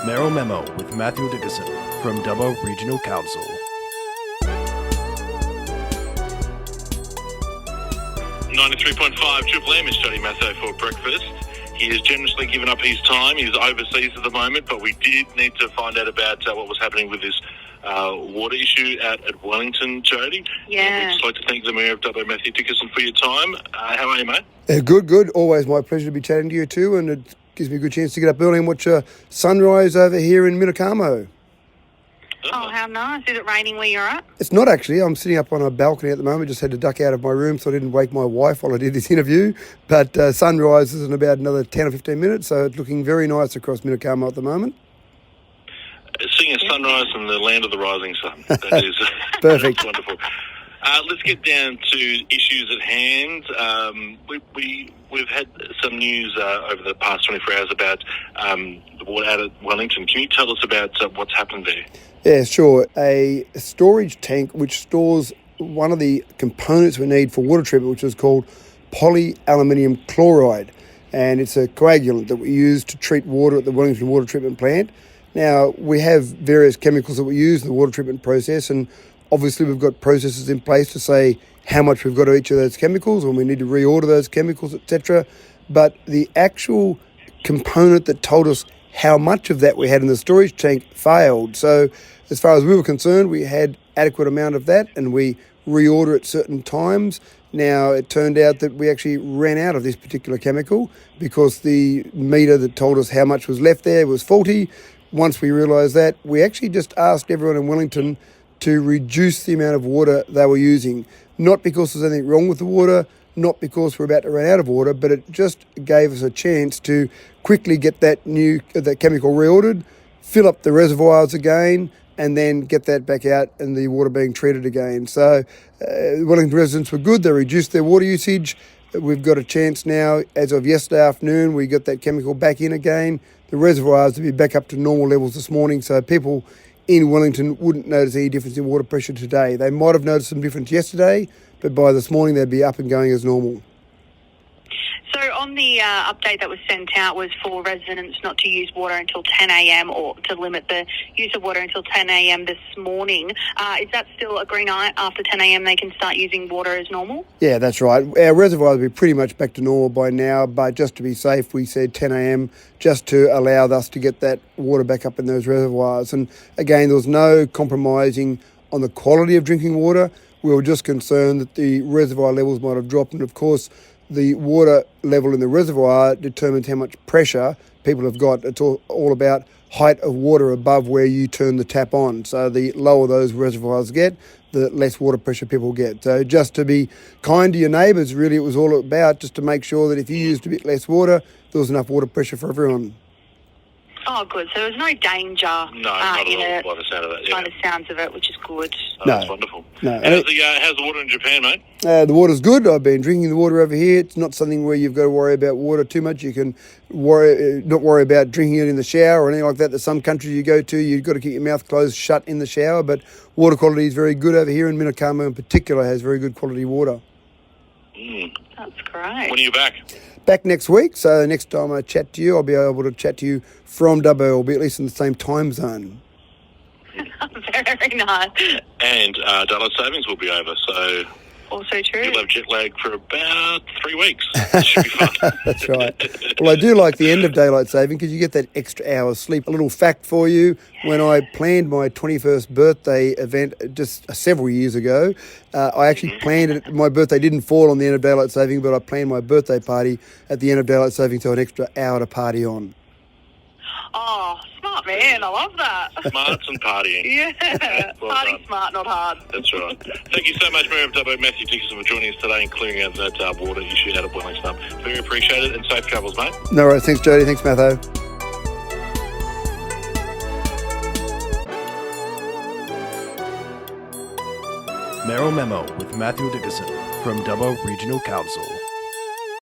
Mayoral Memo with Matho from Dubbo Regional Council. Triple M is Jodi Matho for breakfast. He has generously given up his time. He's overseas at the moment, but we did need to find out about what was happening with this water issue out at Wellington, Jodi. Yeah. We'd just like to thank the Mayor of Dubbo, Matthew Dickerson, for your time. How are you, mate? Good. Always my pleasure to be chatting to you too, and it gives me a good chance to get up early and watch sunrise over here in Minnicamo. Oh, how nice. Is it raining where you're at? It's not actually. I'm sitting up on a balcony at the moment. Just had to duck out of my room so I didn't wake my wife while I did this interview. But sunrise is in about another 10 or 15 minutes, so it's looking very nice across Minnicamo at the moment. Seeing a sunrise in the land of the rising sun. That is perfect. That's wonderful. Let's get down to issues at hand. We've had some news over the past 24 hours about the water out at Wellington. Can you tell us about what's happened there? Yeah, sure. A storage tank which stores one of the components we need for water treatment, which is called polyaluminium chloride. And it's a coagulant that we use to treat water at the Wellington water treatment plant. Now, we have various chemicals that we use in the water treatment process, and obviously we've got processes in place to say how much we've got of each of those chemicals, when we need to reorder those chemicals, etc. But the actual component that told us how much of that we had in the storage tank failed. So as far as we were concerned, we had adequate amount of that, and we reorder at certain times. Now, it turned out that we actually ran out of this particular chemical because the meter that told us how much was left there was faulty. Once we realised that, we actually just asked everyone in Wellington to reduce the amount of water they were using. Not because there's anything wrong with the water, not because we're about to run out of water, but it just gave us a chance to quickly get that chemical reordered, fill up the reservoirs again, and then get that back out and the water being treated again. So Wellington residents were good. They reduced their water usage. We've got a chance now, as of yesterday afternoon, we got that chemical back in again. The reservoirs will be back up to normal levels this morning, so people in Wellington wouldn't notice any difference in water pressure today. They might have noticed some difference yesterday, but by this morning they'd be up and going as normal. So on the update that was sent out was for residents not to use water until 10 a.m. or to limit the use of water until 10 a.m. this morning. Is that still a green light? After 10 a.m. they can start using water as normal? Yeah, that's right. Our reservoirs will be pretty much back to normal by now, but just to be safe, we said 10 a.m. just to allow us to get that water back up in those reservoirs. And again, there was no compromising on the quality of drinking water. We were just concerned that the reservoir levels might have dropped, and of course, the water level in the reservoir determines how much pressure people have got. It's all about height of water above where you turn the tap on. So the lower those reservoirs get, the less water pressure people get. So just to be kind to your neighbours, really, it was all about just to make sure that if you used a bit less water, there was enough water pressure for everyone. Oh, good. So there's no danger No, not at all by the sound of that. Yeah. by the sounds of it, which is good. Oh, No. That's wonderful. No. How's the water in Japan, mate? The water's good. I've been drinking the water over here. It's not something where you've got to worry about water too much. You can not worry about drinking it in the shower or anything like that. There's some countries you go to, you've got to keep your mouth closed shut in the shower, but water quality is very good over here, and Minnicamo in particular has very good quality water. That's great. When are you back? Back next week, so next time I chat to you, I'll be able to chat to you from Dubbo. I'll be at least in the same time zone. Very nice. And daylight savings will be over, so Also true. you'll have jet lag for about 3 weeks. It should be fun. That's right. Well, I do like the end of daylight saving because you get that extra hour sleep. A little fact for you, when I planned my 21st birthday event just several years ago, I actually planned it. My birthday didn't fall on the end of daylight saving, but I planned my birthday party at the end of daylight saving, so an extra hour to party on. Oh, smart man. I love that. Smarts and partying. Yeah. Well Party done. smart, not hard. That's right. Thank you so much, Mayor of Dubbo, Matthew Dickerson, for joining us today and clearing out that water issue out of Wellington. Very appreciated, and safe travels, mate. No worries. Thanks, Jodi. Thanks, Matho. Mayoral Memo with Matho from Dubbo Regional Council.